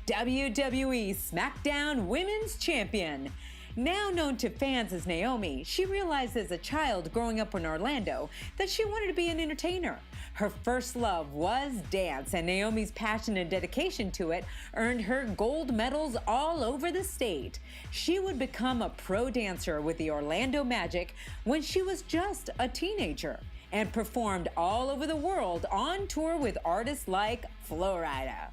WWE SmackDown Women's Champion. Now known to fans as Naomi, she realized as a child growing up in Orlando that she wanted to be an entertainer. Her first love was dance, and Naomi's passion and dedication to it earned her gold medals all over the state. She would become a pro dancer with the Orlando Magic when she was just a teenager and performed all over the world on tour with artists like Florida.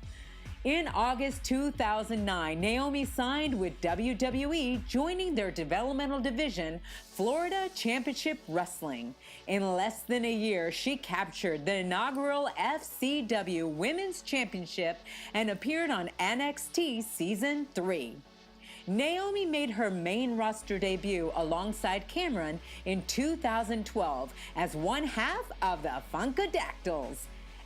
In August 2009, Naomi signed with WWE, joining their developmental division, Florida Championship Wrestling. In less than a year, she captured the inaugural FCW Women's Championship and appeared on NXT Season 3. Naomi made her main roster debut alongside Cameron in 2012 as one half of the Funkadactyls.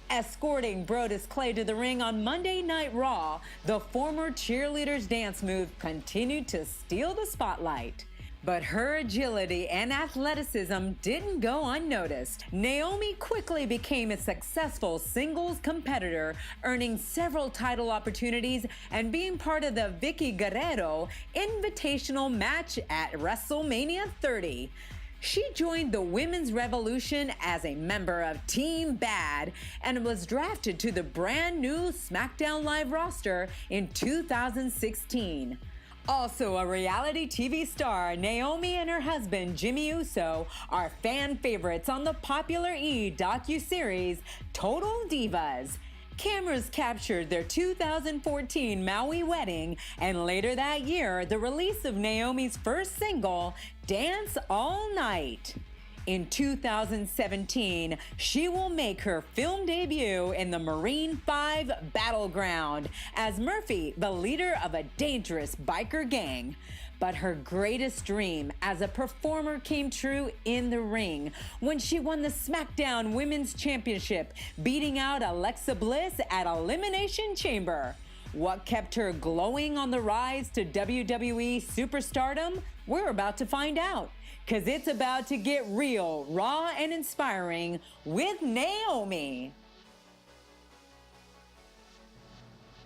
Escorting Brodus Clay to the ring on Monday Night Raw, the former cheerleader's dance move continued to steal the spotlight. But her agility and athleticism didn't go unnoticed. Naomi quickly became a successful singles competitor, earning several title opportunities and being part of the Vicky Guerrero Invitational match at WrestleMania 30. She joined the Women's Revolution as a member of Team Bad and was drafted to the brand new SmackDown Live roster in 2016. Also a reality TV star, Naomi and her husband Jimmy Uso are fan favorites on the popular E! docuseries Total Divas. Cameras captured their 2014 Maui wedding, and later that year, the release of Naomi's first single, Dance All Night. In 2017, she will make her film debut in the Marine 5 Battleground as Murphy, the leader of a dangerous biker gang. But her greatest dream as a performer came true in the ring when she won the SmackDown Women's Championship, beating out Alexa Bliss at Elimination Chamber. What kept her glowing on the rise to WWE superstardom? We're about to find out, because it's about to get real, raw, and inspiring with Naomi.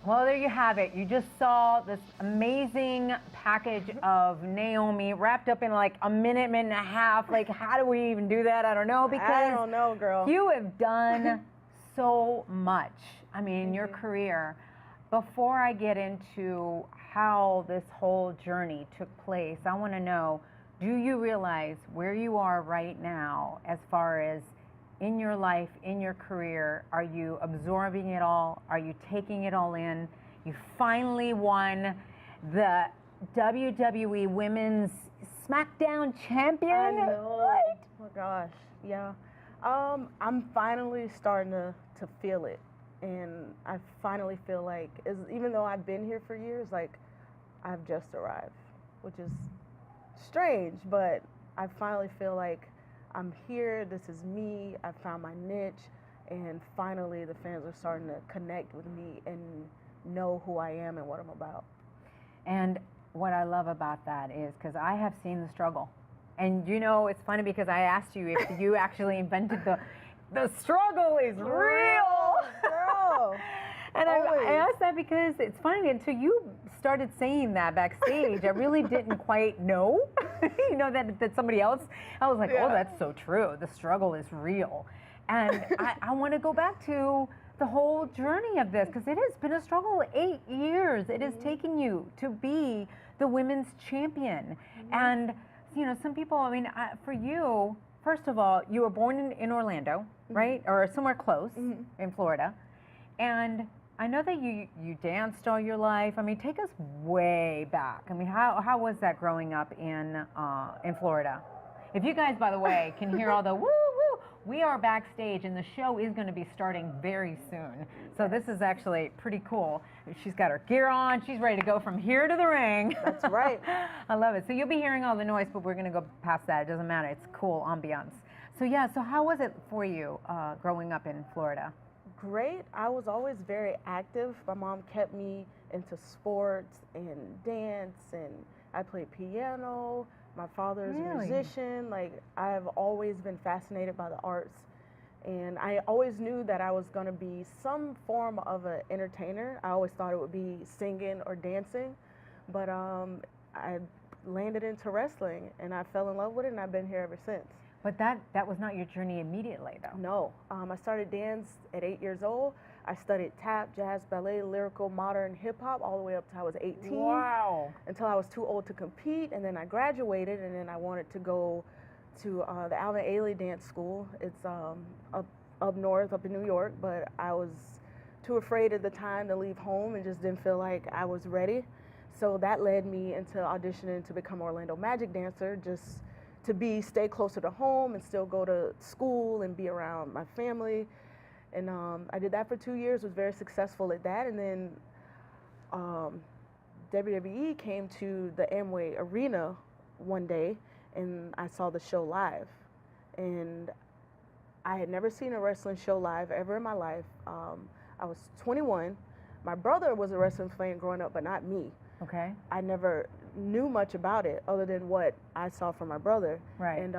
Well, there you have it. You just saw this amazing package of Naomi wrapped up in like a minute and a half. Like, how do we even do that? I don't know, because I don't know, girl. You have done so much. I mean, your career. Before I get into how this whole journey took place, I want to know, do you realize where you are right now as far as in your life, in your career? Are you absorbing it all? Are you taking it all in? You finally won the WWE Women's SmackDown Champion. I know. Right? Oh my gosh, yeah. I'm finally starting to feel it, and I finally feel like, even though I've been here for years, like I've just arrived, which is strange, but I finally feel like I'm here, this is me, I found my niche, and finally the fans are starting to connect with me and know who I am and what I'm about. And what I love about that is, because I have seen the struggle. And you know, it's funny because I asked you if you actually invented the struggle is real. Girl. And I asked that because it's funny, until you started saying that backstage, I really didn't quite know, you know, that somebody else, I was like, oh, that's so true. The struggle is real. And I want to go back to the whole journey of this, because it has been a struggle. 8 years it has taken you to be the women's champion. And, you know, some people, I mean, for you, first of all, you were born in Orlando, right? Or somewhere close in Florida. And I know that you danced all your life. I mean, take us way back. I mean, how was that growing up in Florida? If you guys, by the way, can hear all the woo woo, we are backstage, and the show is going to be starting very soon. So this is actually pretty cool. She's got her gear on. She's ready to go from here to the ring. That's right. I love it. So you'll be hearing all the noise, but we're going to go past that. It doesn't matter. It's cool ambiance. So yeah. So how was it for you growing up in Florida? Great. I was always very active. My mom kept me into sports and dance, and I played piano. My father's a musician. Like, I've always been fascinated by the arts, And I always knew that I was going to be some form of an entertainer. I always thought it would be singing or dancing, but I landed into wrestling, and I fell in love with it, and I've been here ever since. But that was not your journey immediately, though. No, I started dance at 8 years old. I studied tap, jazz, ballet, lyrical, modern, hip hop all the way up to I was 18. Wow. Until I was too old to compete, and then I graduated, and then I wanted to go to the Alvin Ailey Dance School. It's up north, up in New York, but I was too afraid at the time to leave home and just didn't feel like I was ready. So that led me into auditioning to become Orlando Magic dancer, just to stay closer to home and still go to school and be around my family. And I did that for 2 years, was very successful at that. And then WWE came to the Amway Arena one day, and I saw the show live. And I had never seen a wrestling show live ever in my life. I was 21. My brother was a wrestling fan growing up, but not me. Okay. I never knew much about it other than what I saw from my brother. Right. And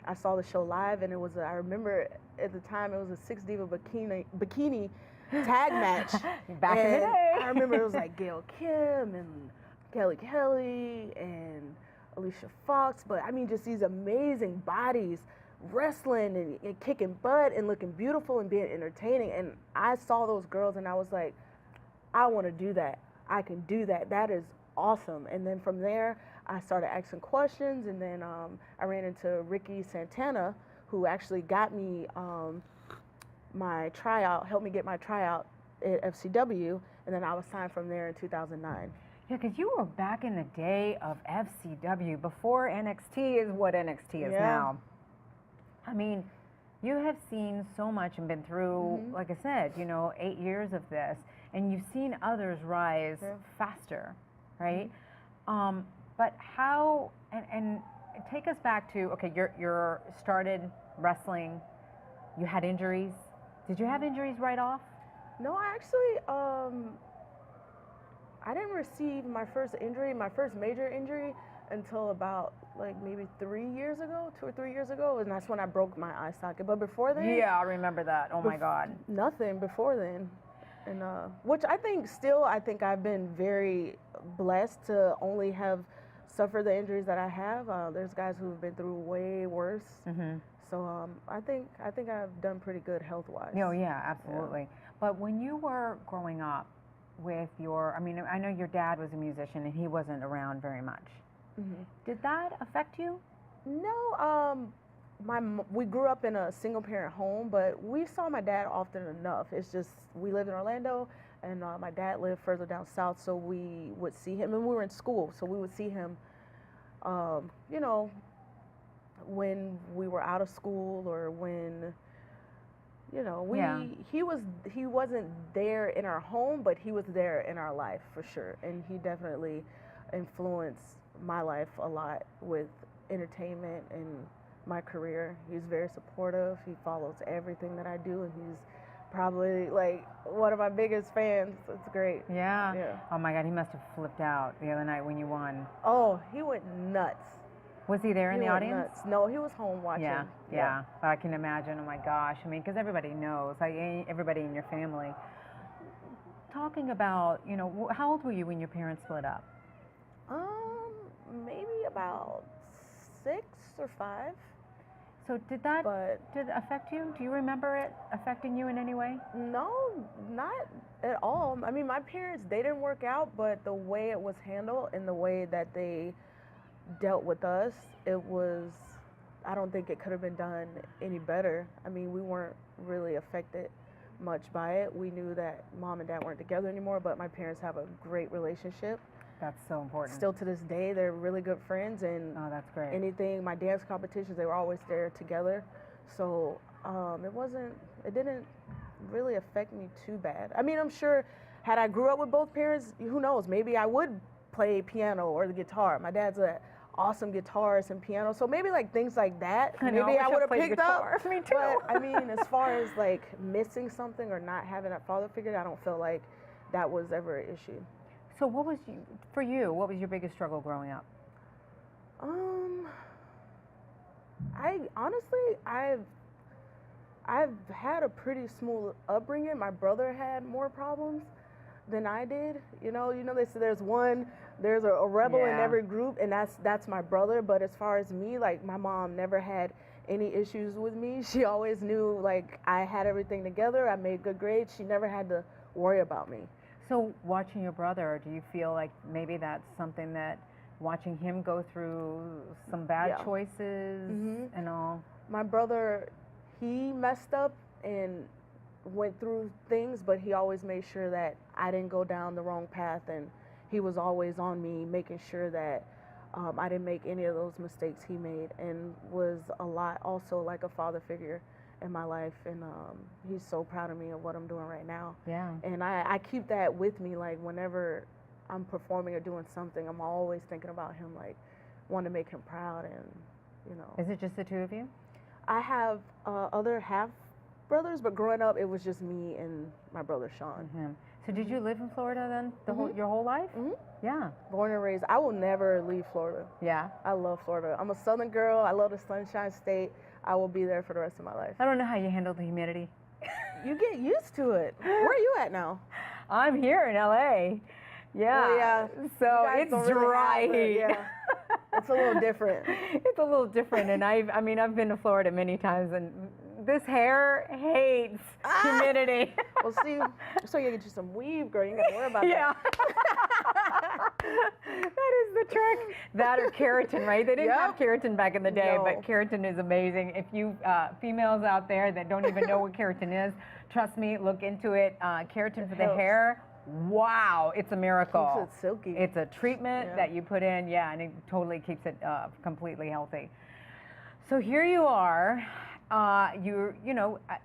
I saw the show live, and I remember at the time it was a 6 diva bikini tag match. Back in the day. I remember it was like Gail Kim and Kelly Kelly and Alicia Fox, but I mean just these amazing bodies wrestling and kicking butt and looking beautiful and being entertaining. And I saw those girls and I was like, I want to do that. I can do that. That is awesome. And then from there, I started asking questions, and then I ran into Ricky Santana, who actually got me my tryout, helped me get my tryout at FCW, and then I was signed from there in 2009. Yeah, because you were back in the day of FCW, before NXT is what NXT is now. I mean, you have seen so much and been through, like I said, 8 years of this, and you've seen others rise faster, right? But how, and take us back to, okay, you're started wrestling, you had injuries. Did you have injuries right off? No, I actually, I didn't receive my first major injury until about maybe 3 years ago, 2 or 3 years ago, and that's when I broke my eye socket. But before then, yeah, I remember that. Oh my God. Nothing before then, and which I think I've been very blessed to only have suffered the injuries that I have. There's guys who've been through way worse. So I think I've done pretty good health-wise. Oh yeah, absolutely. Yeah. But when you were growing up with I know your dad was a musician and he wasn't around very much. Did that affect you? No, we grew up in a single-parent home, but we saw my dad often enough. It's just we lived in Orlando, and my dad lived further down south, so we would see him, and we were in school, so we would see him, when we were out of school or when, he wasn't there in our home, but he was there in our life for sure, and he definitely influenced my life a lot with entertainment and my career. He's very supportive. He follows everything that I do, and he's probably one of my biggest fans. It's great. Yeah. Oh my God, he must have flipped out the other night when you won. Oh, he went nuts. Was he there in the audience? Nuts. No, he was home watching. Yeah. I can imagine. Oh my gosh. I mean, because everybody knows, everybody in your family. Talking about, how old were you when your parents split up? Maybe about 6 or 5. So did it affect you? Do you remember it affecting you in any way? No, not at all. I mean, my parents, they didn't work out, but the way it was handled and the way that they dealt with us, I don't think it could have been done any better. I mean, we weren't really affected much by it. We knew that mom and dad weren't together anymore, but my parents have a great relationship. That's so important. Still to this day, they're really good friends, and that's great. Anything, my dance competitions, they were always there together. So it didn't really affect me too bad. I mean, I'm sure had I grew up with both parents, who knows, maybe I would play piano or the guitar. My dad's an awesome guitarist and piano, so maybe things like that, I would have picked guitar. up. Me too. But I mean, as far as missing something or not having that father figure, I don't feel like that was ever an issue. So what was your biggest struggle growing up? I've had a pretty smooth upbringing. My brother had more problems than I did. They say there's a rebel in Yeah. every group, and that's my brother. But as far as me, like my mom never had any issues with me. She always knew like I had everything together. I made good grades. She never had to worry about me. So watching your brother, do you feel like maybe that's something that watching him go through some bad Yeah. choices and all? My brother, he messed up and went through things, but he always made sure that I didn't go down the wrong path, and he was always on me, making sure that I didn't make any of those mistakes he made, and was a lot also like a father figure in my life, and he's so proud of me of what I'm doing right now. Yeah. And I keep that with me, like whenever I'm performing or doing something, I'm always thinking about him, like want to make him proud, and Is it just the two of you? I have other half brothers, but growing up it was just me and my brother Sean. Him. So did you live in Florida then your whole life? Mhm. Yeah. Born and raised. I will never leave Florida. Yeah. I love Florida. I'm a Southern girl. I love the Sunshine State. I will be there for the rest of my life. I don't know how you handle the humidity. You get used to it. Where are you at now? I'm here in LA. Yeah. Well, yeah. So You guys it's don't really dry have it, heat. yeah. It's a little different. It's a little different, and I've been to Florida many times, and this hair hates humidity. Well, see, so you get you some weave, girl. You ain't got to worry about Yeah. that. That is the trick. That or keratin, right? They didn't have keratin back in the day, No. but keratin is amazing. If you females out there that don't even know what keratin is, trust me, look into it. Keratin for the helps. hair, wow, it's a miracle. Keeps it silky. It's a treatment Yeah. that you put in, yeah, and it totally keeps it completely healthy. So here you are.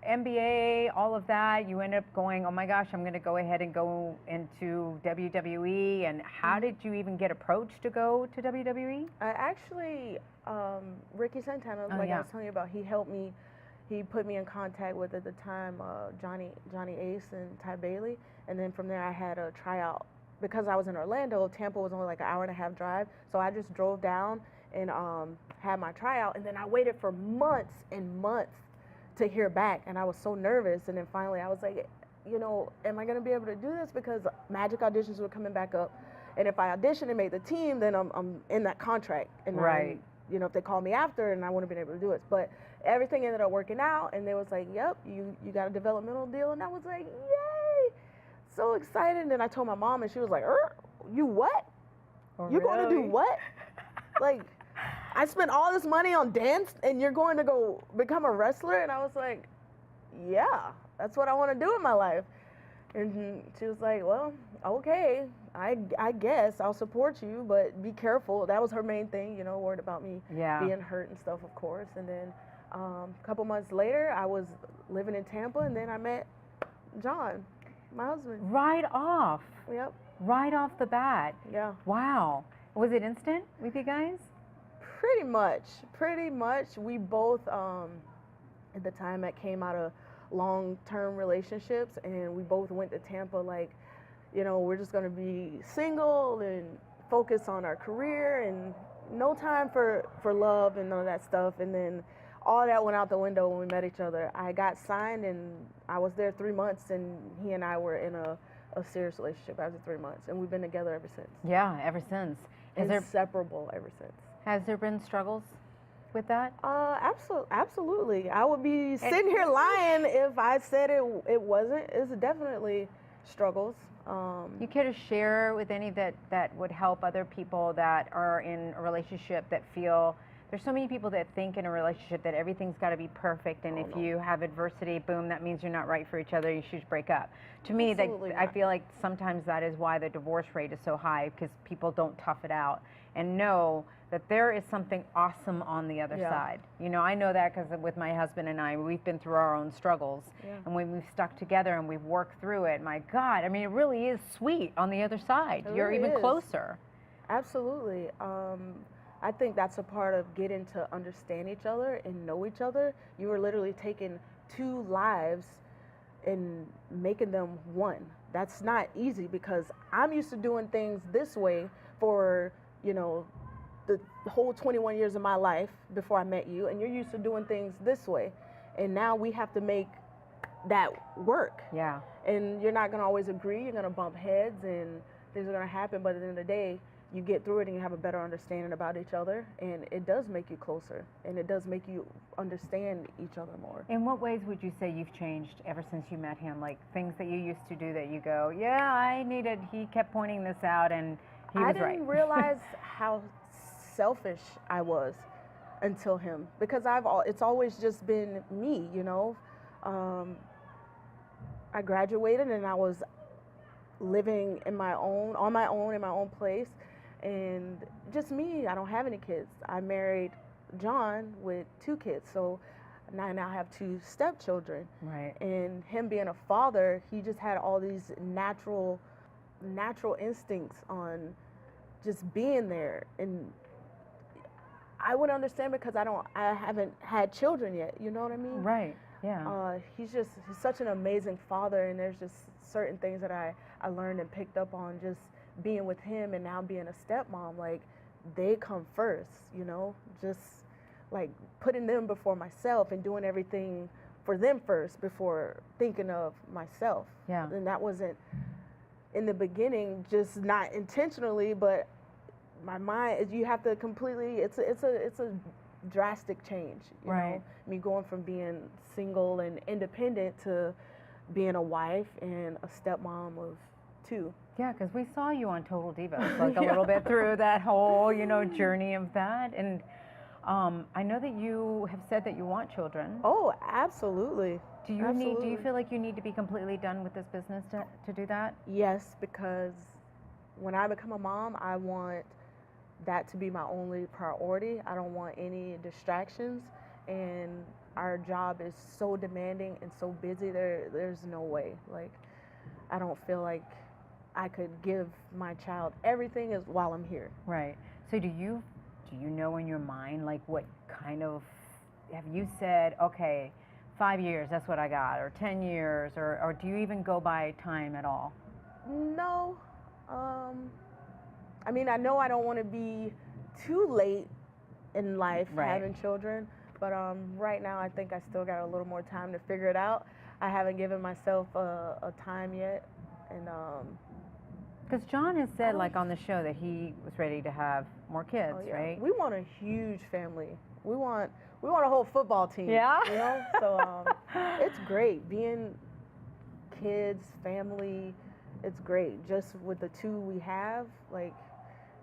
MBA, all of that. You end up going, oh my gosh, I'm going to go ahead and go into WWE. And how did you even get approached to go to WWE? I actually, Ricky Santana, like yeah. I was telling you about, he helped me. He put me in contact with, at the time, Johnny Ace and Ty Bailey. And then from there, I had a tryout. Because I was in Orlando, Tampa was only like an hour and a half drive. So I just drove down and had my tryout. And then I waited for months and months to hear back. And I was so nervous. And then finally, I was like, am I going to be able to do this? Because Magic auditions were coming back up. And if I audition and make the team, then I'm in that contract. And right. if they call me after, and I wouldn't have been able to do it. But everything ended up working out, and they was like, yep, you got a developmental deal. And I was like, yay, so excited. And then I told my mom, and she was like, you what? Oh, You're going to do really? what? Like, I spent all this money on dance, and you're going to go become a wrestler? And I was like, yeah, that's what I want to do in my life. And she was like, well, okay, I guess I'll support you, but be careful. That was her main thing, worried about me being hurt and stuff, of course. And then a couple months later, I was living in Tampa, and then I met John, my husband. Right off. Yep. Right off the bat. Yeah. Wow. Was it instant with you guys? Pretty much. We both, at the time, that came out of long-term relationships, and we both went to Tampa like, we're just going to be single and focus on our career, and no time for love and none of that stuff. And then all that went out the window when we met each other. I got signed, and I was there 3 months, and he and I were in a serious relationship after 3 months, and we've been together ever since. Yeah, ever since. Inseparable ever since. Has there been struggles with that? Absolutely. I would be sitting here lying if I said it wasn't. It's definitely struggles. You care to share with any that would help other people that are in a relationship that feel, there's so many people that think in a relationship that everything's got to be perfect, and if you have adversity, boom, that means you're not right for each other, you should break up. To me, I feel like sometimes that is why the divorce rate is so high, because people don't tough it out and know that there is something awesome on the other side. I know that because with my husband and I, we've been through our own struggles. And when we've stuck together and we've worked through it, my God, I mean, it really is sweet on the other side. You're really even is. closer. Absolutely. I think that's a part of getting to understand each other and know each other. You are literally taking two lives and making them one. That's not easy, because I'm used to doing things this way for, the whole 21 years of my life before I met you, and you're used to doing things this way. And now we have to make that work. Yeah. And you're not going to always agree. You're going to bump heads and things are going to happen. But at the end of the day, you get through it and you have a better understanding about each other. And it does make you closer. And it does make you understand each other more. In what ways would you say you've changed ever since you met him? Like things that you used to do that you go, yeah, he kept pointing this out and he was right. I didn't realize how selfish I was until him. Because it's always just been me, you know. I graduated and I was living on my own in my own place, and just me. I don't have any kids. I married John with 2 kids, so now I have 2 stepchildren. Right. And him being a father, he just had all these natural instincts on just being there, and I would understand because I haven't had children yet. You know what I mean? Right. Yeah. He's such an amazing father, and there's just certain things that I learned and picked up on just being with him, and now being a stepmom. Like, they come first, you know, just like putting them before myself and doing everything for them first before thinking of myself. Yeah. And that wasn't in the beginning, just not intentionally, but my mind, you have to completely, it's a drastic change, you know, me going from being single and independent to being a wife and a stepmom of 2. Yeah, because we saw you on Total Divas, like a little bit through that whole, you know, journey of that. And I know that you have said that you want children. Oh, absolutely. Do you feel like you need to be completely done with this business to do that? Yes, because when I become a mom, I want that to be my only priority. I don't want any distractions, and our job is so demanding and so busy. There's no way. Like, I don't feel like I could give my child everything while I'm here. Right. So do you know in your mind, like, what kind of, have you said, okay, 5 years, that's what I got, or 10 years, or do you even go by time at all? No. I mean, I know I don't want to be too late in life having children, but right now I think I still got a little more time to figure it out. I haven't given myself a time yet, and because John has said, like, on the show, that he was ready to have more kids, right? We want a huge family. We want a whole football team. Yeah. You know, so it's great being kids, family. It's great. Just with the 2 we have, like,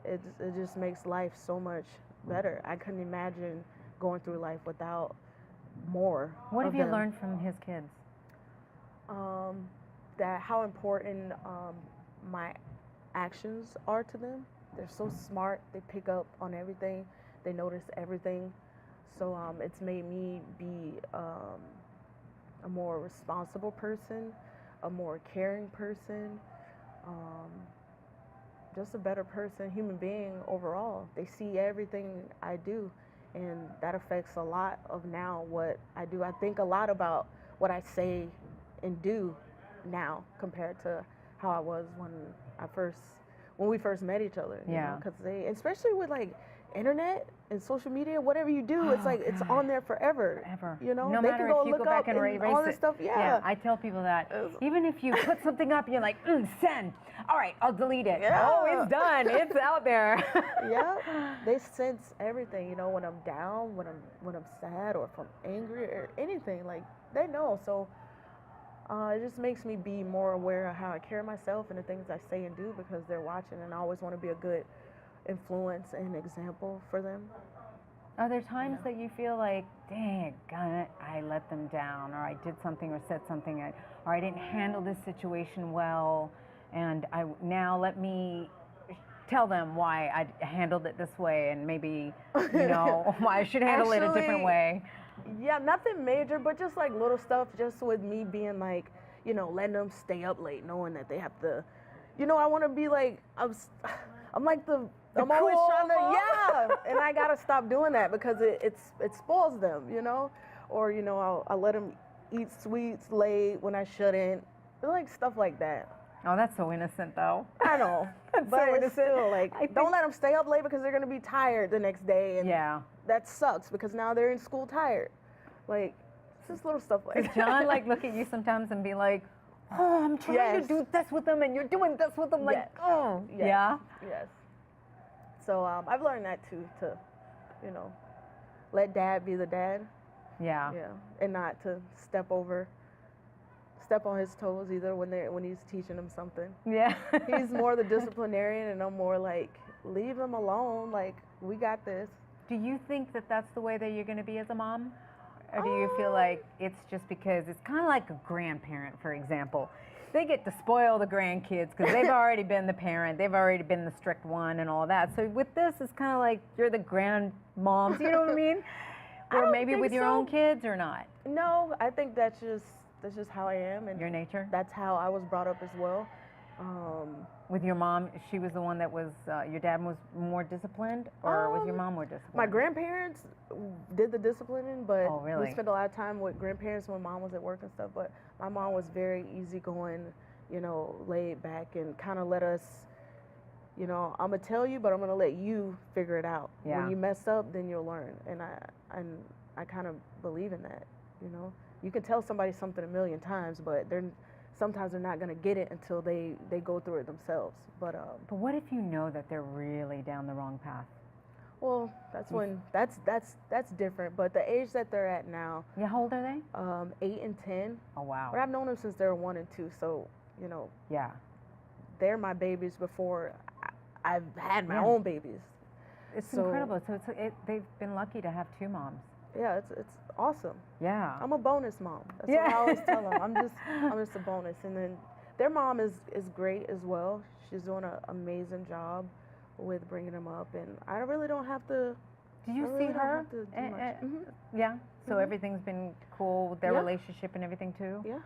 it just makes life so much better. I couldn't imagine going through life without more. What have you learned from his kids? That how important my actions are to them. They're so smart. They pick up on everything. They notice everything. So it's made me be a more responsible person, a more caring person, just a better person, human being overall. They see everything I do, and that affects a lot of now what I do. I think a lot about what I say and do now compared to how I was when we first met each other. Yeah. Because especially with like internet and social media, whatever you do, it's like it's on there forever. Forever. You know, no they matter can if you look go back up and erase all this it. stuff. Yeah. I tell people that even if you put something up, you're like, send. All right, I'll delete it. Yeah. Oh, it's done. It's out there. Yeah, they sense everything. You know, when I'm down, when I'm sad, or if I'm angry, or anything, like, they know. So it just makes me be more aware of how I carry myself and the things I say and do, because they're watching, and I always want to be a good influence and example for them. Are there times that you feel like, dang, God, I let them down, or I did something or said something, or I didn't handle this situation well, and now let me tell them why I handled it this way, and maybe, you know, why I should handle it a different way? Yeah, nothing major, but just like little stuff, just with me being like, you know, letting them stay up late, knowing that they have to, you know, I want to be like, I'm like I'm always trying to, and I gotta stop doing that because it spoils them, you know, or, you know, I'll let them eat sweets late when I shouldn't, like stuff like that. Oh, that's so innocent, though. I know, but it's still like, don't let them stay up late because they're gonna be tired the next day, and that sucks because now they're in school tired. Like, It's just little stuff like Does John like look at you sometimes and be like, oh, I'm trying to do this with them and you're doing this with them, like, Yes. oh, Yes. yeah? Yes. So I've learned that too, to, you know, let dad be the dad. Yeah. Yeah. And not to step on his toes either when he's teaching him something. Yeah. He's more the disciplinarian and I'm more like, leave him alone. Like, we got this. Do you think that that's the way that you're going to be as a mom? Or do you feel like it's just because it's kind of like a grandparent, for example? They get to spoil the grandkids because they've already been the parent, they've already been the strict one and all that. So with this, it's kind of like you're the grandmoms, you know what I mean? Or maybe with your own kids or not? No, I think that's just how I am, and Your nature? that's how I was brought up as well. With your mom, she was the one that was, your dad was more disciplined, or was your mom more disciplined? My grandparents did the disciplining, but Oh, really? we spent a lot of time with grandparents when mom was at work and stuff. But my mom was very easygoing, you know, laid back, and kind of let us, you know, I'm gonna tell you, but I'm gonna let you figure it out. Yeah. When you mess up, then you'll learn, and I kind of believe in that. You know, you can tell somebody something a million times, but sometimes they're not gonna get it until they go through it themselves. But what if you know that they're really down the wrong path? well, that's different. But the age that they're at now, Yeah, how old are they? 8 and 10. Oh, wow. But I've known them since they were 1 and 2. So, you know, Yeah. they're my babies before I've had my Yeah. own babies. It's So- incredible. So they've been lucky to have two moms. Yeah, it's awesome. Yeah. I'm a bonus mom. That's Yeah. what I always tell them. I'm just a bonus. And then their mom is great as well. She's doing an amazing job with bringing them up, and I really don't have to. Do you I really see don't her? have to do much. Mhm. Yeah. So Mhm. everything's been cool with their Yeah. relationship and everything too. Yeah.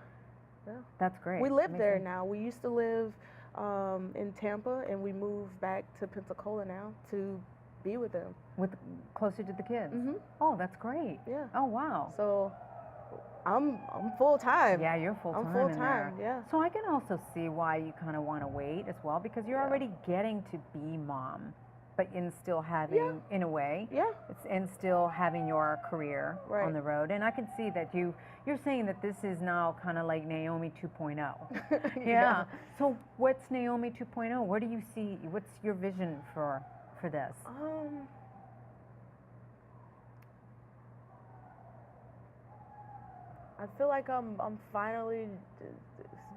Yeah. That's great. We live there Amazing. now. We used to live in Tampa, and we moved back to Pensacola now to be with them. With closer to the kids. Mhm. Oh, that's great. Yeah. Oh, wow. So I'm full time. Yeah, you're full time. I'm full in time. there. Yeah. So I can also see why you kind of want to wait as well, because you're Yeah. already getting to be mom, but in still having, in a way, Yeah. it's in still having your career on Right. the road. And I can see that you're saying that this is now kind of like Naomi 2.0. Yeah. So what's Naomi 2.0? Where do you see? What's your vision for this? I feel like I'm finally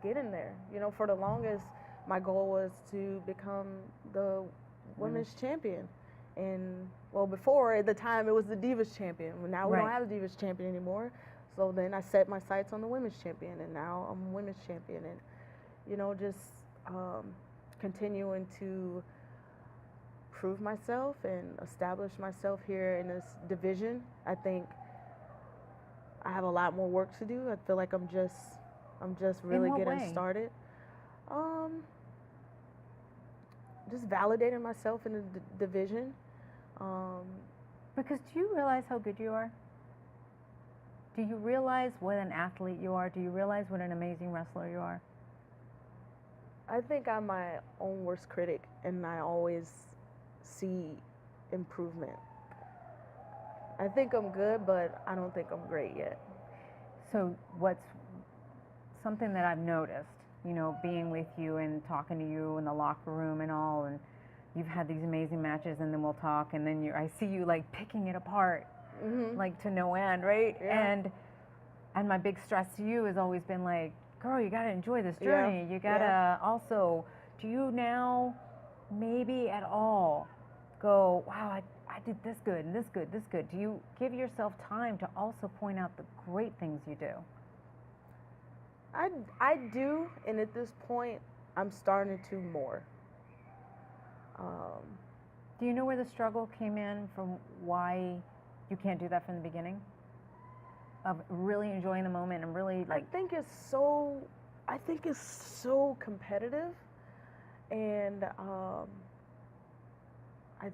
getting there. You know, for the longest, my goal was to become the women's champion, and well, before at the time it was the Divas champion. Now we don't Right. have the Divas champion anymore. So then I set my sights on the women's champion, and now I'm women's champion, and you know, just continuing to prove myself and establish myself here in this division. I think I have a lot more work to do. I feel like I'm just really what getting way? started. Just validating myself in the division. Because do you realize how good you are? Do you realize what an athlete you are? Do you realize what an amazing wrestler you are? I think I'm my own worst critic, and I always see improvement. I think I'm good, but I don't think I'm great yet. So what's something that I've noticed, you know, being with you and talking to you in the locker room and all, and you've had these amazing matches, and then we'll talk, and then I see you like picking it apart, like to no end, right? Yeah. And my big stress to you has always been like, girl, you got to enjoy this Yeah. journey. You got to also, do you now maybe at all go, wow, I did this good and this good, this good? Do you give yourself time to also point out the great things you do? I do, and at this point, I'm starting to more. Do you know where the struggle came in from why you can't do that from the beginning? Of really enjoying the moment and really like. I think it's so competitive, and I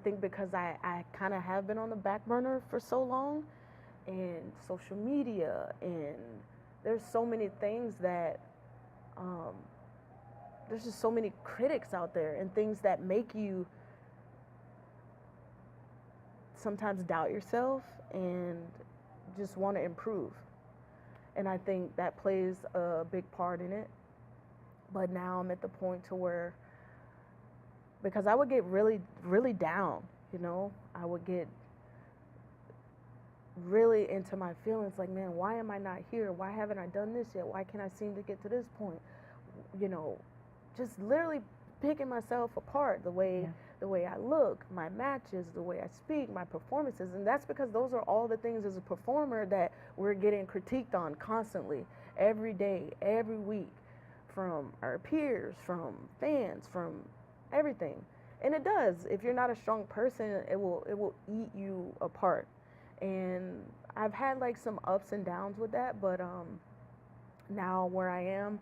think because I kind of have been on the back burner for so long, and social media, and there's so many things that there's just so many critics out there, and things that make you sometimes doubt yourself and just want to improve. And I think that plays a big part in it. But now I'm at the point to where, because I would get really, really down, you know, I would get really into my feelings like, man, why am I not here? Why haven't I done this yet? Why can't I seem to get to this point? You know, just literally picking myself apart, the way I look, my matches, the way I speak, my performances. And that's because those are all the things as a performer that we're getting critiqued on constantly, every day, every week, from our peers, from fans, from everything. And it does. If you're not a strong person, it will eat you apart. And I've had like some ups and downs with that, but now where I am,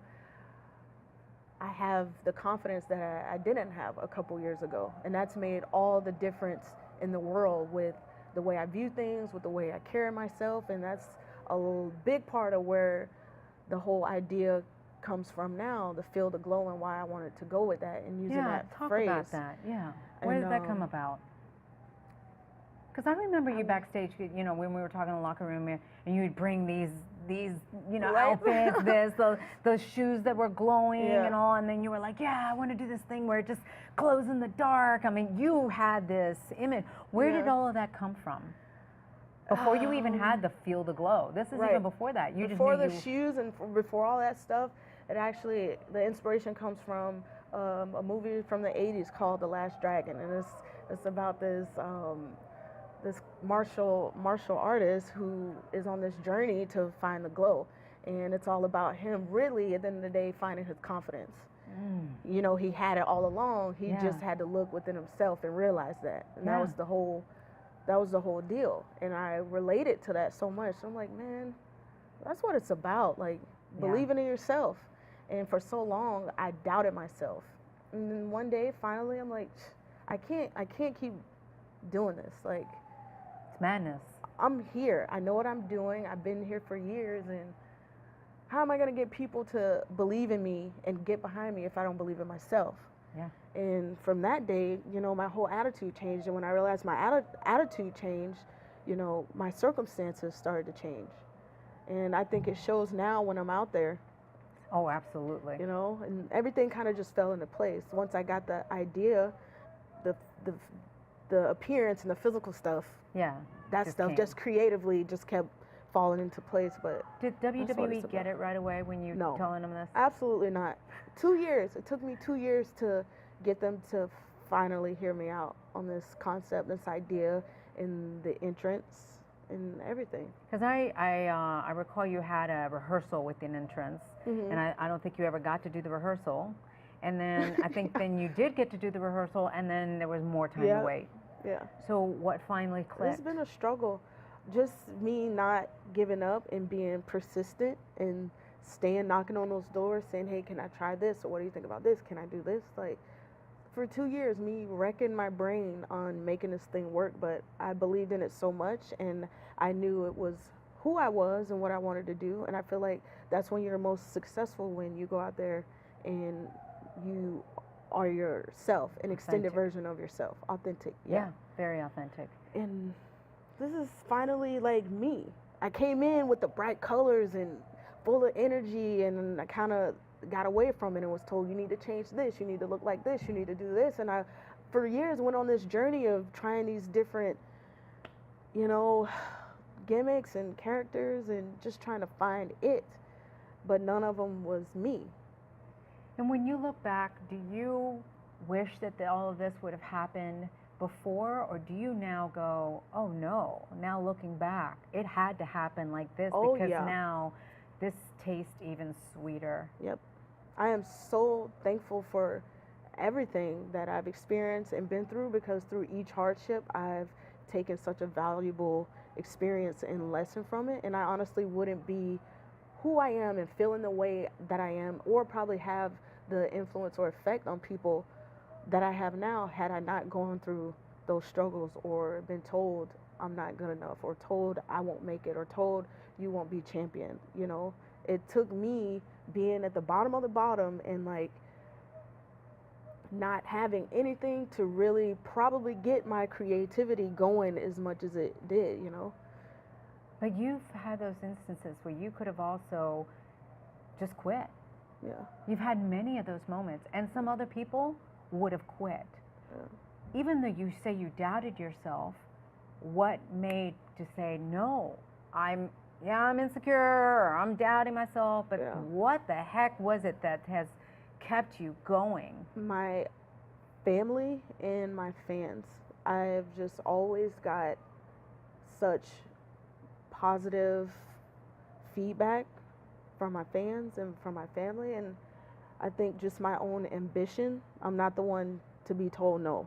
I have the confidence that I didn't have a couple years ago. And that's made all the difference in the world with the way I view things, with the way I carry myself. And that's a big part of where the whole idea comes from now, the Feel the Glow, and why I wanted to go with that and using that phrase. Talk about that. Yeah. Where did that come about? Because I remember you backstage, you know, when we were talking in the locker room, and you'd bring these you know, outfits, those shoes that were glowing and all, and then you were like, yeah, I want to do this thing where it just glows in the dark. I mean, you had this image. Where did all of that come from? Before you even had the Feel the Glow. This is even before that. You before just the shoes and before all that stuff, it actually, the inspiration comes from a movie from the 80s called The Last Dragon, and it's about this this martial artist who is on this journey to find the glow, and it's all about him really at the end of the day finding his confidence. You know, he had it all along. He just had to look within himself and realize that, and that was the whole deal. And I related to that so much. I'm like, man, that's what it's about, like believing in yourself. And for so long I doubted myself, and then one day finally I'm like, I can't keep doing this. Like, it's madness. I'm here. I know what I'm doing. I've been here for years, and how am I going to get people to believe in me and get behind me if I don't believe in myself? Yeah. And from that day, you know, my whole attitude changed. And when I realized my attitude changed, you know, my circumstances started to change. And I think it shows now when I'm out there. Oh, absolutely. You know, and everything kind of just fell into place. Once I got the idea, the appearance and the physical stuff, that stuff just creatively just kept falling into place. But did WWE get it right away when you telling them this? Absolutely not. 2 years. It took me 2 years to get them to finally hear me out on this concept, this idea, and the entrance and everything. Because I recall you had a rehearsal with an entrance, and I don't think you ever got to do the rehearsal. And then I think then you did get to do the rehearsal, and then there was more time to wait. Yeah. So what finally clicked? It's been a struggle. Just me not giving up and being persistent and staying knocking on those doors saying, hey, can I try this? Or what do you think about this? Can I do this? Like, for 2 years, me wrecking my brain on making this thing work, but I believed in it so much, and I knew it was who I was and what I wanted to do. And I feel like that's when you're most successful, when you go out there and you are yourself, an extended version of yourself, authentic. Yeah, very authentic. And this is finally like me. I came in with the bright colors and full of energy, and I kind of got away from it and was told, you need to change this, you need to look like this, you need to do this. And I, for years, went on this journey of trying these different, you know, gimmicks and characters and just trying to find it. But none of them was me. And when you look back, do you wish that all of this would have happened before, or do you now go, oh no, now looking back, it had to happen like this because now this tastes even sweeter? Yep. I am so thankful for everything that I've experienced and been through, because through each hardship, I've taken such a valuable experience and lesson from it. And I honestly wouldn't be who I am and feeling the way that I am, or probably have the influence or effect on people that I have now, had I not gone through those struggles, or been told I'm not good enough, or told I won't make it, or told you won't be champion. You know, it took me being at the bottom of the bottom and like not having anything to really probably get my creativity going as much as it did, you know. But you've had those instances where you could have also just quit. Yeah. You've had many of those moments, and some other people would have quit. Yeah. Even though you say you doubted yourself, what made to say, no, I'm insecure, or I'm doubting myself, but what the heck was it that has kept you going? My family and my fans. I've just always got such positive feedback from my fans and from my family, and I think just my own ambition. I'm not the one to be told no.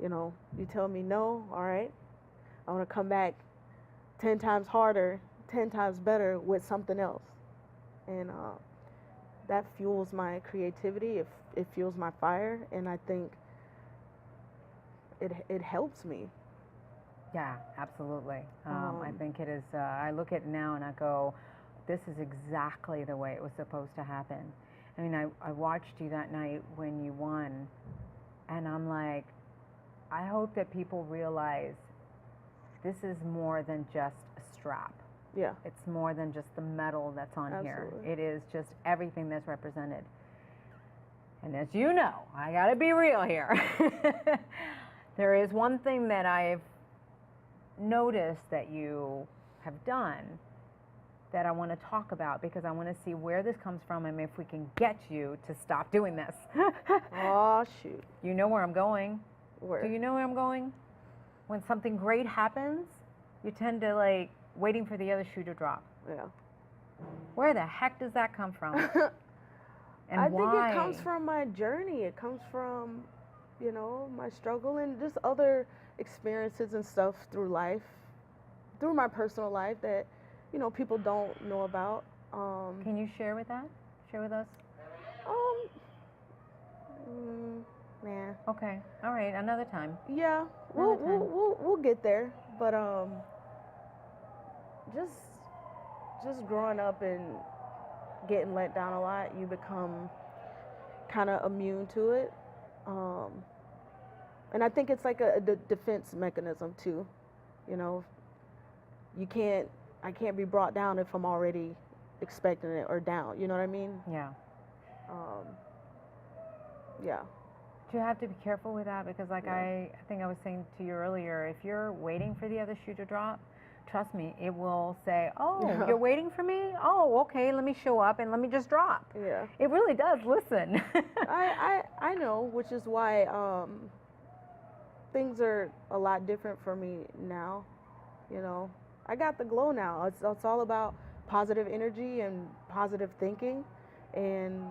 You know, you tell me no, all right, I want to come back 10 times harder, 10 times better with something else. And that fuels my creativity, it fuels my fire, and I think it helps me. Yeah, absolutely. I think it is, I look at it now and I go, this is exactly the way it was supposed to happen. I mean, I watched you that night when you won, and I'm like, I hope that people realize this is more than just a strap. Yeah. It's more than just the medal that's on Absolutely. here. It is just everything that's represented. And as you know, I gotta be real here. There is one thing that I've noticed that you have done that I want to talk about, because I want to see where this comes from and if we can get you to stop doing this. Oh, shoot. You know where I'm going. Where? Do you know where I'm going? When something great happens, you tend to like waiting for the other shoe to drop. Yeah. Where the heck does that come from? And I why? think it comes from my journey. It comes from, you know, my struggle and just other experiences and stuff through life, through my personal life that, you know, people don't know about. Can you share with that? Share with us? Nah. Okay. All right. Another time. Yeah, Another time. we'll get there. But just growing up and getting let down a lot, you become kind of immune to it. And I think it's like a defense mechanism too. You know, I can't be brought down if I'm already expecting it or down. You know what I mean? Yeah. Yeah. Do you have to be careful with that? Because like I think I was saying to you earlier, if you're waiting for the other shoe to drop, trust me, it will say, oh, you're waiting for me? Oh, okay, let me show up and let me just drop. Yeah. It really does, listen. I know, which is why things are a lot different for me now. You know, I got the glow now. It's all about positive energy and positive thinking, and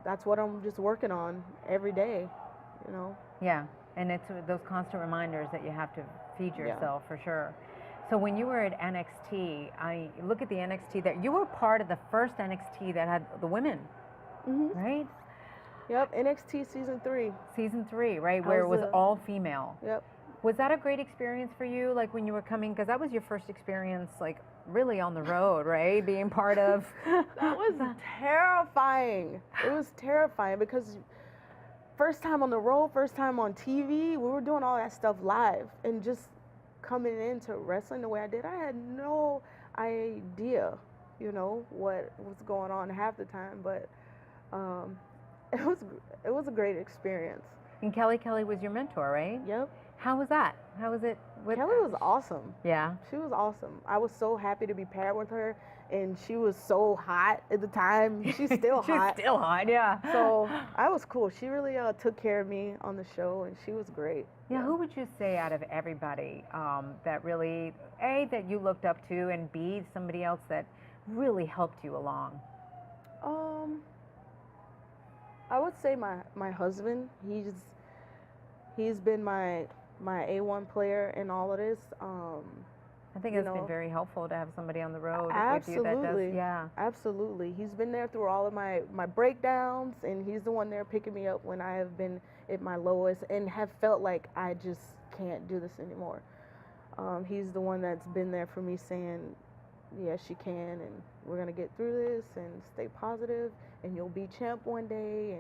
that's what I'm just working on every day, you know. Yeah, and it's those constant reminders that you have to feed yourself for sure. So when you were at NXT, I look at the NXT that you were part of the first NXT that had the women, right? Yep, NXT season 3. Season 3, right, where it was all female. Yep. Was that a great experience for you, like when you were coming, because that was your first experience, like really on the road, right, being part of? That was terrifying. It was terrifying because first time on the road, first time on TV, we were doing all that stuff live, and just coming into wrestling the way I did, I had no idea, you know, what was going on half the time, but it was a great experience. And Kelly was your mentor, right? Yep. How was that? How was it with Kelly was awesome. Yeah. She was awesome. I was so happy to be paired with her, and she was so hot at the time. She's still hot. She's still hot, yeah. So I was cool. She really took care of me on the show, and she was great. Yeah, who would you say out of everybody that really, A, that you looked up to, and B, somebody else that really helped you along? I would say my husband. He's been my A1 player in all of this. I think it's been very helpful to have somebody on the road absolutely. with you that does, yeah. Absolutely. He's been there through all of my breakdowns, and he's the one there picking me up when I have been at my lowest and have felt like I just can't do this anymore. He's the one that's been there for me saying, yes, you can, and we're going to get through this, and stay positive, and you'll be champ one day.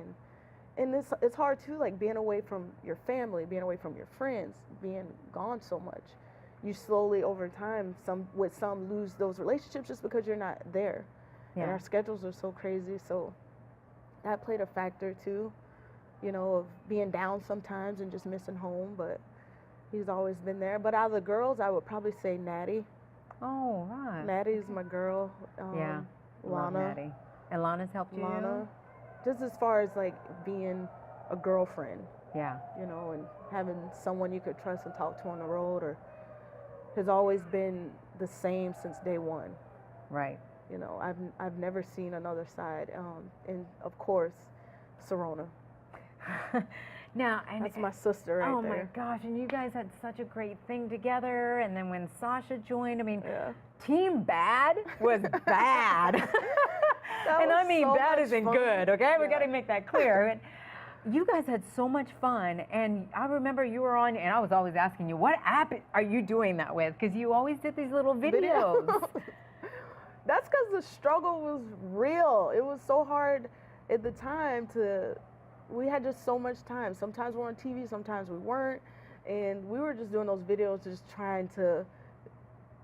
And it's hard too, like being away from your family, being away from your friends, being gone so much. you slowly over time, some lose those relationships just because you're not there. And our schedules are so crazy, so that played a factor too, you know, of being down sometimes and just missing home. But he's always been there. But out of the girls, I would probably say Natty. Oh, right. Natty's my girl. Yeah, love Lana. Natty. And Lana's helped you? Lana, just as far as like being a girlfriend, Yeah. you know, and having someone you could trust and talk to on the road, or has always been the same since day one. Right. You know, I've never seen another side. And of course, Serona. Now, and That's my sister right there. Oh my gosh, and you guys had such a great thing together, and then when Sasha joined, I mean, Team Bad was bad. And I mean, so bad much isn't fun. good, okay? We got to make that clear. And you guys had so much fun, and I remember you were on, and I was always asking you, what app are you doing that with? Because you always did these little videos. That's because the struggle was real. It was so hard at the time we had just so much time. Sometimes we're on TV, sometimes we weren't. And we were just doing those videos, just trying to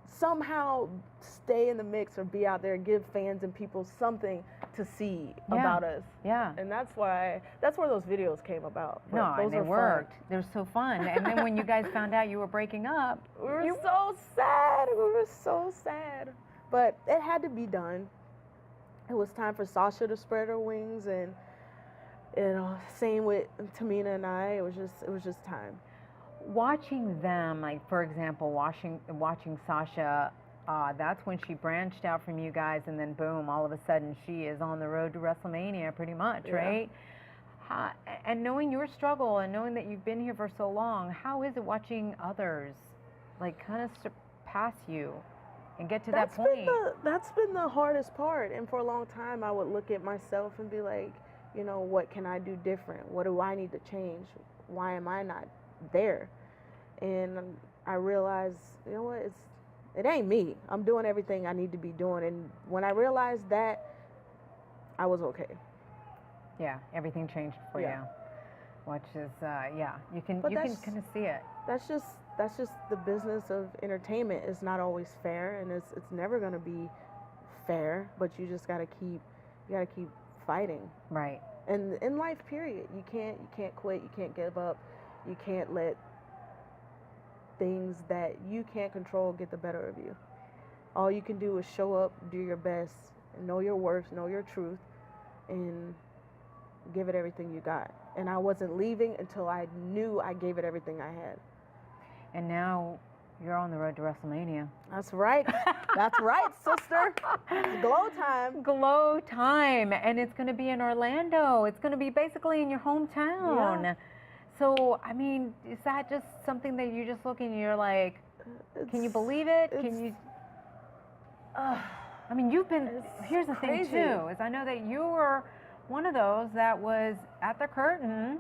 somehow stay in the mix or be out there, give fans and people something to see about us. Yeah. And that's where those videos came about. But No, those and they were worked. fun. They were so fun. And then when you guys found out you were breaking up, We were so sad. We were so sad. But it had to be done. It was time for Sasha to spread her wings, and you know, same with Tamina and I. It was just time. watching them, like for example, watching Sasha, that's when she branched out from you guys, and then boom, all of a sudden she is on the road to WrestleMania, pretty much, right? And knowing your struggle and knowing that you've been here for so long, how is it watching others, like, kind of surpass you and get to that point? That's been the hardest part. And for a long time, I would look at myself and be like, you know, what can I do different? What do I need to change? Why am I not there? And I realized, you know what, it ain't me. I'm doing everything I need to be doing. And when I realized that, I was okay. Yeah, everything changed for you, which is, you can kind of see it. That's just the business of entertainment. It's not always fair, and it's never going to be fair. But you just gotta keep fighting. Right. And in life, period, you can't quit. You can't give up. You can't let things that you can't control get the better of you. All you can do is show up, do your best, and know your worth, know your truth, and give it everything you got. And I wasn't leaving until I knew I gave it everything I had. And now you're on the road to WrestleMania. That's right. That's right, sister. It's glow time. Glow time. And it's going to be in Orlando. It's going to be basically in your hometown. Yeah. So, I mean, is that just something that you just look and you're like, can you believe it? Can you? I mean, you've been, here's the thing too, is I know that you were one of those that was at the curtain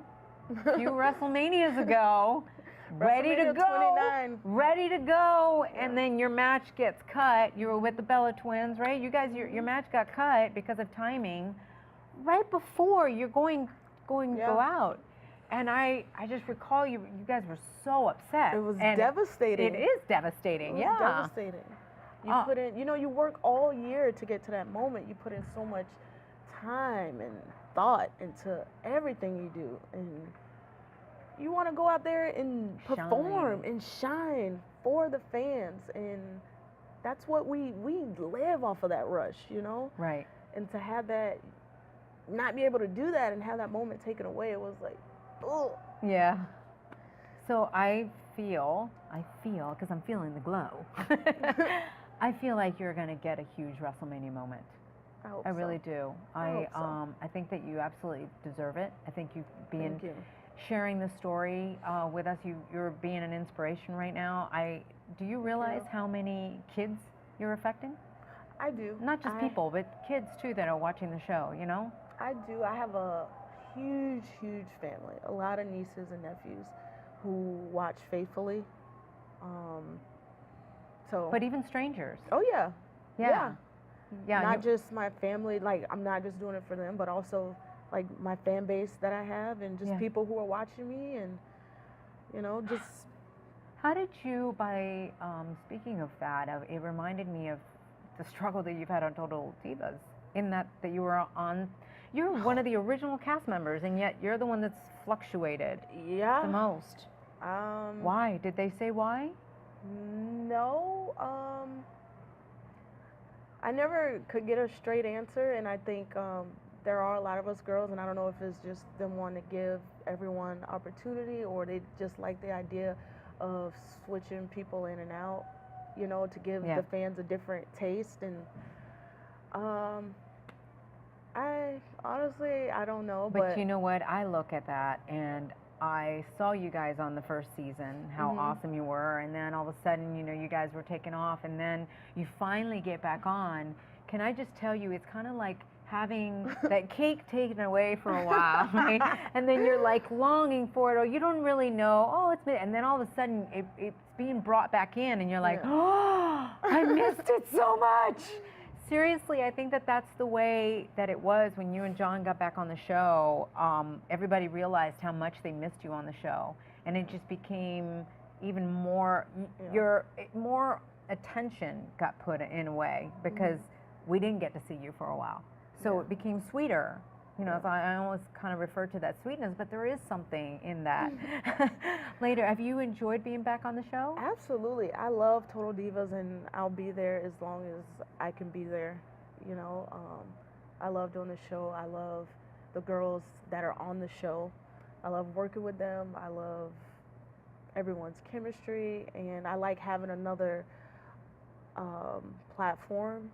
a few WrestleManias ago, ready to go, 29. ready to go, and then your match gets cut. You were with the Bella Twins, right? You guys, your match got cut because of timing right before you're going to go out. And I just recall you guys were so upset. It was and devastating. It is devastating, It was devastating. You put in, you work all year to get to that moment. You put in so much time and thought into everything you do, and you want to go out there and perform and shine for the fans, and that's what we live off of, that rush, Right. And to have that, not be able to do that and have that moment taken away, it was like, oh. Yeah. So I feel, because I'm feeling the glow, I feel like you're going to get a huge WrestleMania moment. I really do. I think that you absolutely deserve it. I think Thank you. Sharing the story with us, you're being an inspiration right now. Do you realize how many kids you're affecting? I do. Not just people, but kids too that are watching the show, I do. I have a huge, huge family. A lot of nieces and nephews who watch faithfully. But even strangers. Oh, yeah. Yeah. Not just my family. Like, I'm not just doing it for them, but also, like, my fan base that I have, and just people who are watching me, and, just How did you, speaking of that, it reminded me of the struggle that you've had on Total Divas, in that you were you're one of the original cast members, and yet you're the one that's fluctuated Yeah. the most. Why? Did they say why? No. I never could get a straight answer, and I think there are a lot of us girls, and I don't know if it's just them wanting to give everyone opportunity, or they just like the idea of switching people in and out, you know, to give the fans a different taste. And I honestly, I don't know. But you know what? I look at that, and I saw you guys on the first season, how awesome you were, and then all of a sudden, you know, you guys were taken off, and then you finally get back on. Can I just tell you, it's kind of like having that cake taken away for a while, right? And then you're like longing for it, or you don't really know, oh, it's me, and then all of a sudden it's being brought back in, and you're like, oh, I missed it so much. Seriously, I think that's the way that it was when you and John got back on the show. Everybody realized how much they missed you on the show, and it just became even more, more attention got put in a way, because we didn't get to see you for a while. So it became sweeter. You know, so I almost kind of refer to that sweetness, but there is something in that. Later, have you enjoyed being back on the show? Absolutely. I love Total Divas, and I'll be there as long as I can be there. You know, I love doing the show. I love the girls that are on the show. I love working with them. I love everyone's chemistry, and I like having another platform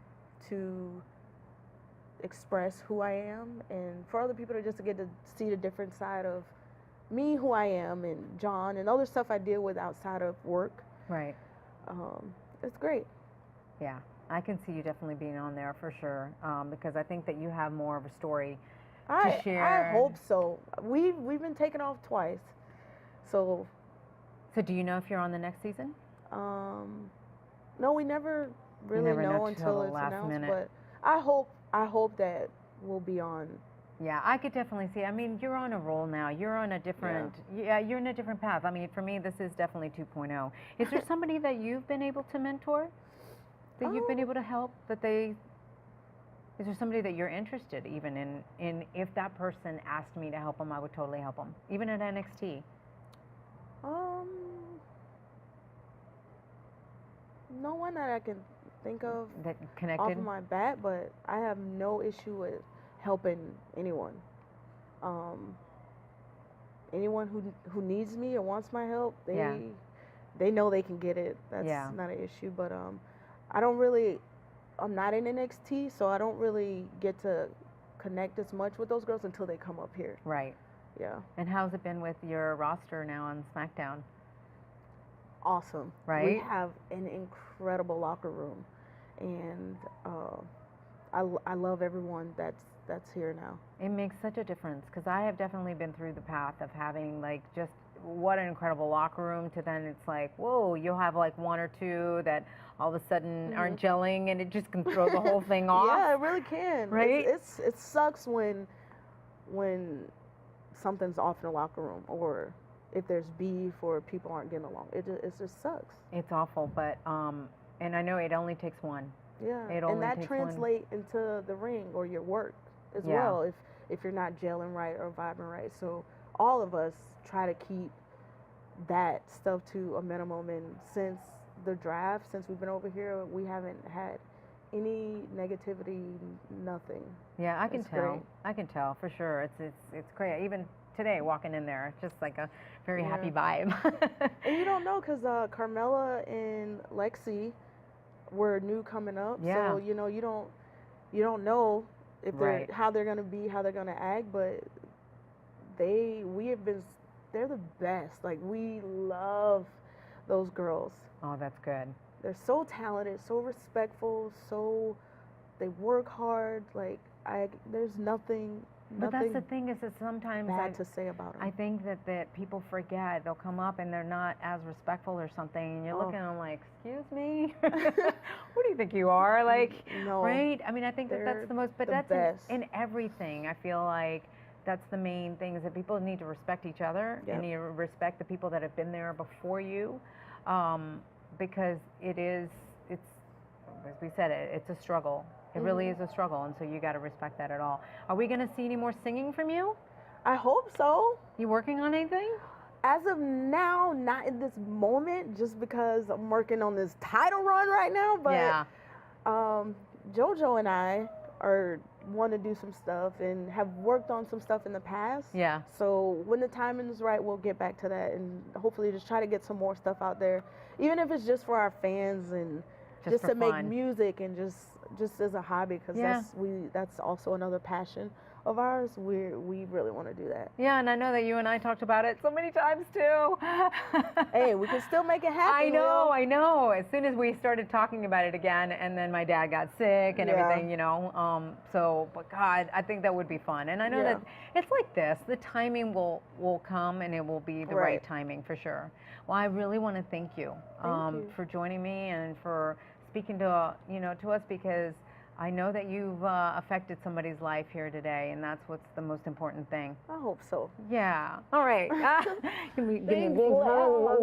to express who I am, and for other people to just get to see the different side of me, who I am, and John, and other stuff I deal with outside of work. Right. It's great. Yeah, I can see you definitely being on there for sure, because I think that you have more of a story to share. I hope so. We've been taken off twice, so. So do you know if you're on the next season? No, we never really know until it's announced. But I hope that we'll be on. Yeah, I could definitely see. I mean, you're on a roll now. You're on a different, you're in a different path. I mean, for me, this is definitely 2.0. Is there somebody that you've been able to mentor, that you've been able to help, is there somebody that you're interested even in if that person asked me to help them, I would totally help them, even at NXT? No one that I can think of that connected off of my bat, but I have no issue with helping anyone. Anyone who needs me or wants my help, they know they can get it. That's not an issue. But I'm not in NXT, so I don't really get to connect as much with those girls until they come up here. Right. Yeah. And how's it been with your roster now on SmackDown? Awesome. Right. We have an incredible locker room, and I love everyone that's here now. It makes such a difference, because I have definitely been through the path of having like just what an incredible locker room to then it's like, whoa, you'll have like one or two that all of a sudden aren't gelling, and it just can throw the whole thing off. Yeah, it really can. Right. It sucks when something's off in the locker room, or if there's beef or people aren't getting along. It just sucks. It's awful, but and I know it only takes one. Yeah, and that translates into the ring or your work as well, if you're not gelling right or vibing right. So all of us try to keep that stuff to a minimum, and since the draft, since we've been over here, we haven't had any negativity, nothing. Yeah, I can tell. Great. I can tell for sure. It's great. Even today, walking in there, just like a very happy vibe. And you don't know, because Carmella and Lexi were new coming up, so you know you don't know if how they're gonna be, how they're gonna act, but they're the best. Like, we love those girls. Oh, that's good. They're so talented, so respectful, they work hard. Like, there's nothing. But that's the thing, is that sometimes bad to say about them. I think that people forget. They'll come up and they're not as respectful or something, and you're looking at them like, excuse me? Who do you think you are? Like, no, right? I mean, I think that's the most, but that's best. In everything. I feel like that's the main thing, is that people need to respect each other. Yep. And you respect the people that have been there before you, because it's, as we said, it's a struggle. It really is a struggle, and so you got to respect that at all. Are we going to see any more singing from you? I hope so. You working on anything? As of now, not in this moment, just because I'm working on this title run right now. But Yeah. JoJo and I want to do some stuff and have worked on some stuff in the past. Yeah. So when the timing is right, we'll get back to that and hopefully just try to get some more stuff out there, even if it's just for our fans and just for to make fun. music and just as a hobby, because that's also another passion of ours. We really want to do that. Yeah, and I know that you and I talked about it so many times too. Hey, we can still make it happen. I know. As soon as we started talking about it again, and then my dad got sick and everything, you know. But God, I think that would be fun. And I know that it's like this. The timing will come, and it will be the right timing for sure. Well, I really want to thank you, for joining me and for speaking to to us, because I know that you've affected somebody's life here today, and that's what's the most important thing. I hope so. Yeah. All right. Give me a big hug.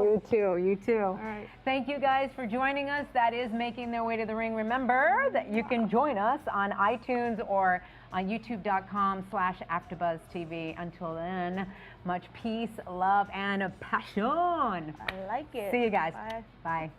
You too. You too. All right. Thank you guys for joining us. That is Making Their Way to the Ring. Remember that you can join us on iTunes or on youtube.com/AfterBuzzTV. Until then, much peace, love, and passion. I like it. See you guys. Bye. Bye.